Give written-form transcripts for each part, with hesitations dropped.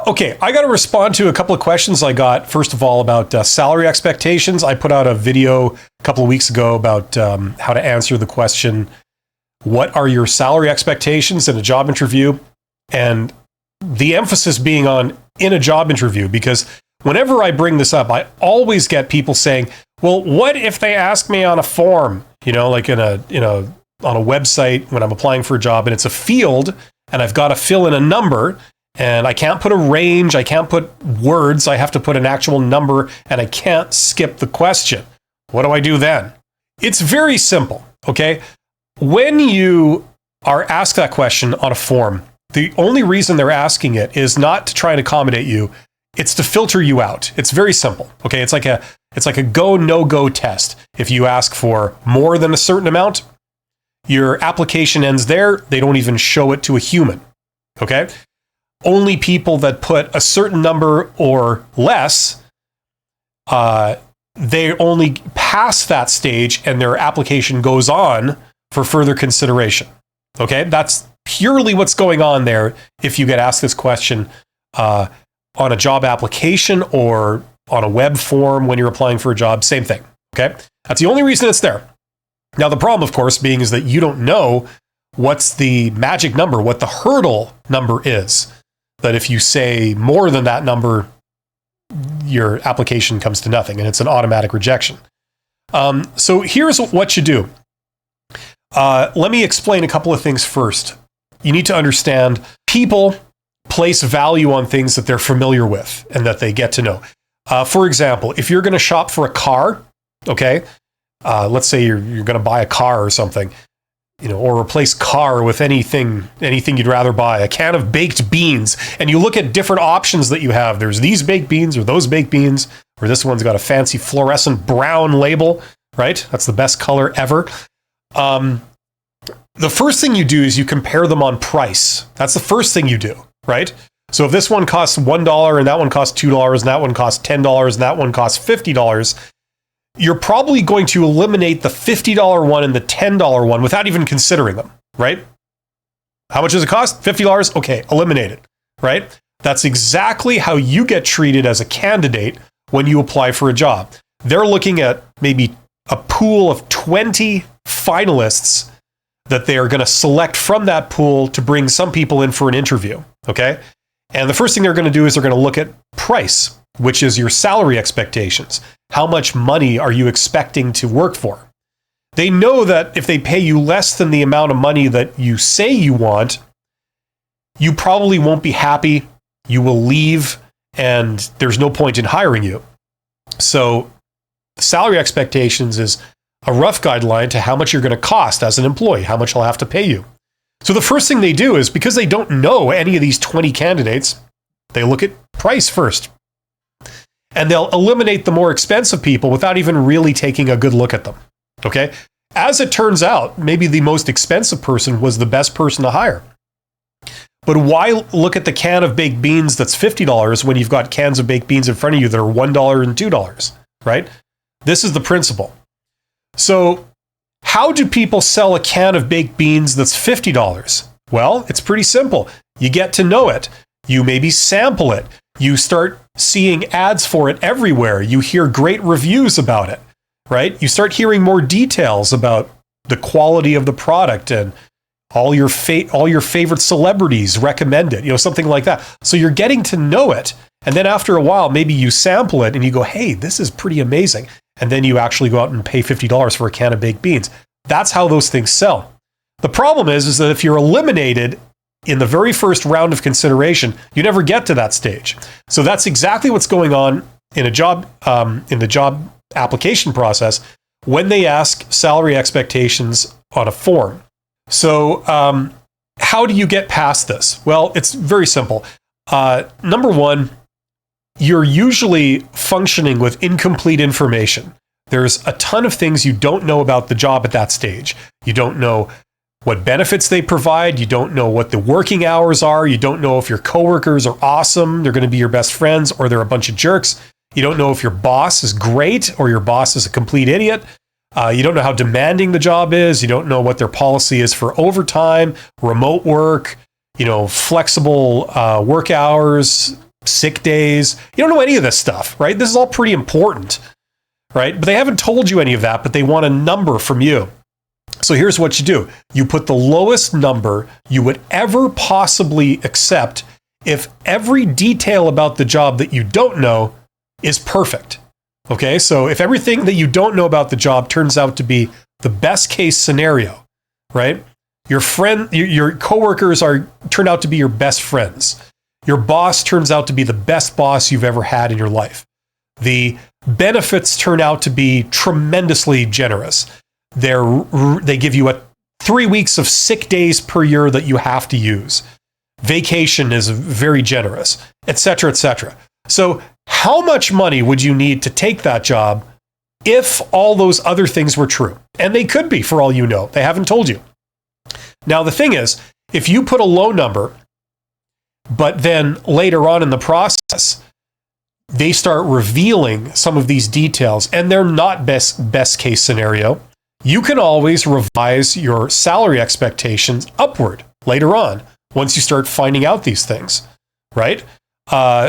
Okay, I got to respond to a couple of questions I got. First of all, about salary expectations. I put out a video a couple of weeks ago about how to answer the question, what are your salary expectations in a job interview? And the emphasis being on in a job interview, because whenever I bring this up, I always get people saying, well, what if they ask me on a form, like on a website when I'm applying for a job and it's a field and I've got to fill in a number and I can't put a range, I can't put words, I have to put an actual number and I can't skip the question. What do I do then? It's very simple, okay? When you are asked that question on a form, the only reason they're asking it is not to try and accommodate you. It's to filter you out. It's very simple. Okay. It's like a go, no go test. If you ask for more than a certain amount, your application ends there. They don't even show it to a human. Okay. Only people that put a certain number or less, they only pass that stage and their application goes on for further consideration. Okay. That's purely what's going on there. If you get asked this question, on a job application or on a web form when you're applying for a job, same thing, okay? That's the only reason it's there. Now, the problem, of course, being is that you don't know what's the magic number, what the hurdle number is. That if you say more than that number, your application comes to nothing and it's an automatic rejection. So here's what you do. Let me explain a couple of things first. You need to understand people place value on things that they're familiar with and that they get to know. For example, if you're going to shop for a car, okay, let's say you're going to buy a car or something, or replace car with anything you'd rather buy, a can of baked beans, and you look at different options that you have. There's these baked beans or those baked beans, or this one's got a fancy fluorescent brown label, right? That's the best color ever. The first thing you do is you compare them on price. That's the first thing you do. Right? So if this one costs $1 and that one costs $2 and that one costs $10 and that one costs $50, you're probably going to eliminate the $50 one and the $10 one without even considering them, right? How much does it cost? $50? Okay, eliminate it, right? That's exactly how you get treated as a candidate when you apply for a job. They're looking at maybe a pool of 20 finalists that they are going to select from that pool to bring some people in for an interview, okay? And the first thing they're going to do is they're going to look at price, which is your salary expectations. How much money are you expecting to work for? They know that if they pay you less than the amount of money that you say you want, you probably won't be happy, you will leave, and there's no point in hiring you. So salary expectations is a rough guideline to how much you're going to cost as an employee, how much I'll have to pay you. So the first thing they do is, because they don't know any of these 20 candidates, they look at price first. And they'll eliminate the more expensive people without even really taking a good look at them. Okay? As it turns out, maybe the most expensive person was the best person to hire. But why look at the can of baked beans that's $50 when you've got cans of baked beans in front of you that are $1 and $2, right? This is the principle. So how do people sell a can of baked beans that's $50? Well, it's pretty simple. You get to know it. You maybe sample it. You start seeing ads for it everywhere. You hear great reviews about it, right? You start hearing more details about the quality of the product, and all your favorite celebrities recommend it, something like that. So you're getting to know it. And then after a while, maybe you sample it and you go, hey, this is pretty amazing. And then you actually go out and pay $50 for a can of baked beans. That's how those things sell. The problem is that if you're eliminated in the very first round of consideration, you never get to that stage. So that's exactly what's going on in a job, in the job application process when they ask salary expectations on a form. So how do you get past this? Well, it's very simple. Number one, you're usually functioning with incomplete information. There's a ton of things you don't know about the job at that stage. You don't know what benefits they provide. You don't know what the working hours are. You don't know if your coworkers are awesome, they're going to be your best friends, or they're a bunch of jerks. You don't know if your boss is great or your boss is a complete idiot. You don't know how demanding the job is. You don't know what their policy is for overtime, remote work, flexible work hours, sick days. You don't know any of this stuff, right? This is all pretty important, right? But they haven't told you any of that, but they want a number from you. So here's what you do. You put the lowest number you would ever possibly accept if every detail about the job that you don't know is perfect. Okay, so if everything that you don't know about the job turns out to be the best case scenario, right? Your coworkers turn out to be your best friends. Your boss turns out to be the best boss you've ever had in your life. The benefits turn out to be tremendously generous. They give you 3 weeks of sick days per year that you have to use. Vacation is very generous, etc., etc. So how much money would you need to take that job if all those other things were true? And they could be, for all you know. They haven't told you. Now, the thing is, if you put a low number, but then later on in the process, they start revealing some of these details, and they're not best case scenario, you can always revise your salary expectations upward later on once you start finding out these things, right?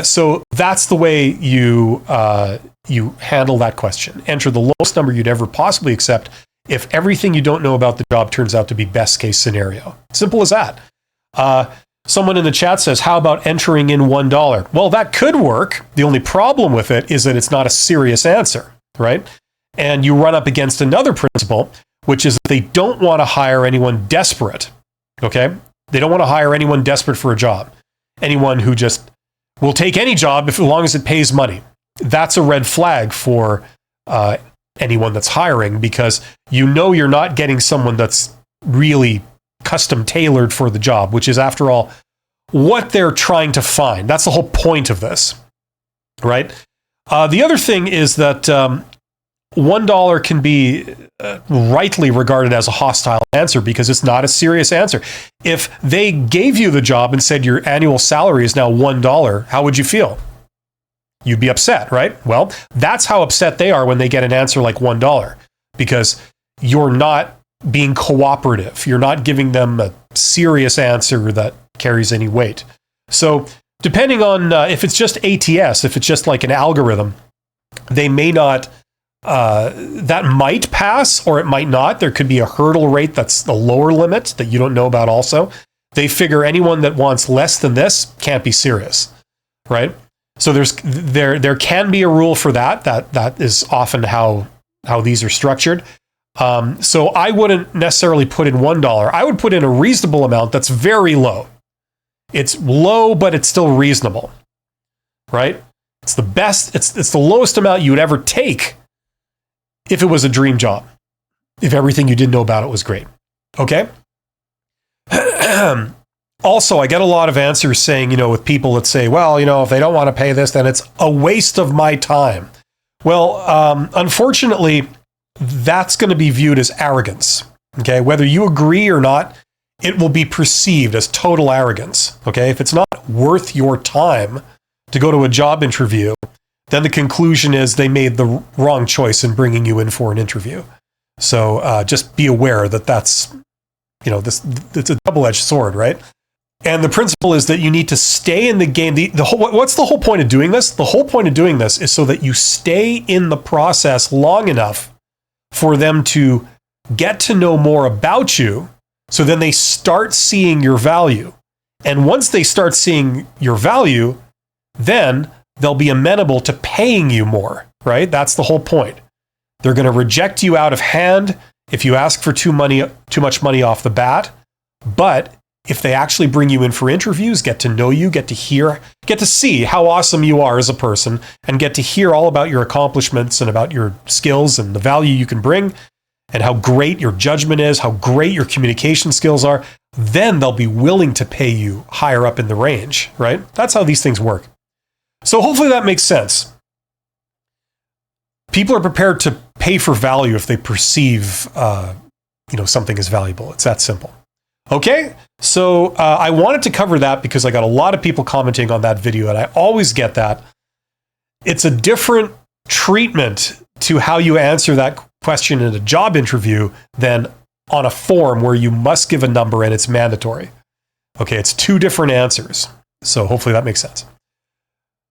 So that's the way you handle that question. Enter the lowest number you'd ever possibly accept if everything you don't know about the job turns out to be best case scenario. Simple as that. Someone in the chat says, how about entering in $1? Well, that could work. The only problem with it is that it's not a serious answer, right? And you run up against another principle, which is that they don't want to hire anyone desperate, okay? They don't want to hire anyone desperate for a job. Anyone who just will take any job as long as it pays money. That's a red flag for anyone that's hiring, because you know you're not getting someone that's really custom tailored for the job, which is, after all, what they're trying to find. That's the whole point of this, right? The other thing is that $1 can be rightly regarded as a hostile answer because it's not a serious answer. If they gave you the job and said your annual salary is now $1, how would you feel? You'd be upset, right? Well, that's how upset they are when they get an answer like $1, because you're not being cooperative. You're not giving them a serious answer that carries any weight. So depending on if it's just ATS, if it's just like an algorithm, they may not, that might pass or it might not. There could be a hurdle rate that's the lower limit that you don't know about also. They figure anyone that wants less than this can't be serious, right? So there can be a rule for that. That is often how these are structured. So I wouldn't necessarily put in $1. I would put in a reasonable amount that's very low. It's low, but it's still reasonable, right? It's the best. It's the lowest amount you would ever take if it was a dream job, if everything you didn't know about it was great. Okay. Also, I get a lot of answers saying, with people that say, well, if they don't want to pay this, then it's a waste of my time. Well, unfortunately, that's going to be viewed as arrogance. Okay. Whether you agree or not, it will be perceived as total arrogance. Okay. If it's not worth your time to go to a job interview, then the conclusion is they made the wrong choice in bringing you in for an interview. So just be aware that that's, it's a double-edged sword, right? And the principle is that you need to stay in the game. What's the whole point of doing this? The whole point of doing this is so that you stay in the process long enough for them to get to know more about you. So then they start seeing your value. And once they start seeing your value, then they'll be amenable to paying you more, right? That's the whole point. They're going to reject you out of hand if you ask for too much money off the bat. But if they actually bring you in for interviews, get to know you, get to see how awesome you are as a person, and get to hear all about your accomplishments and about your skills and the value you can bring and how great your judgment is, how great your communication skills are, then they'll be willing to pay you higher up in the range, right? That's how these things work. So hopefully that makes sense. People are prepared to pay for value if they perceive, something as valuable. It's that simple. Okay, so I wanted to cover that because I got a lot of people commenting on that video, and I always get that. It's a different treatment to how you answer that question in a job interview than on a form where you must give a number and it's mandatory. Okay, it's two different answers. So hopefully that makes sense.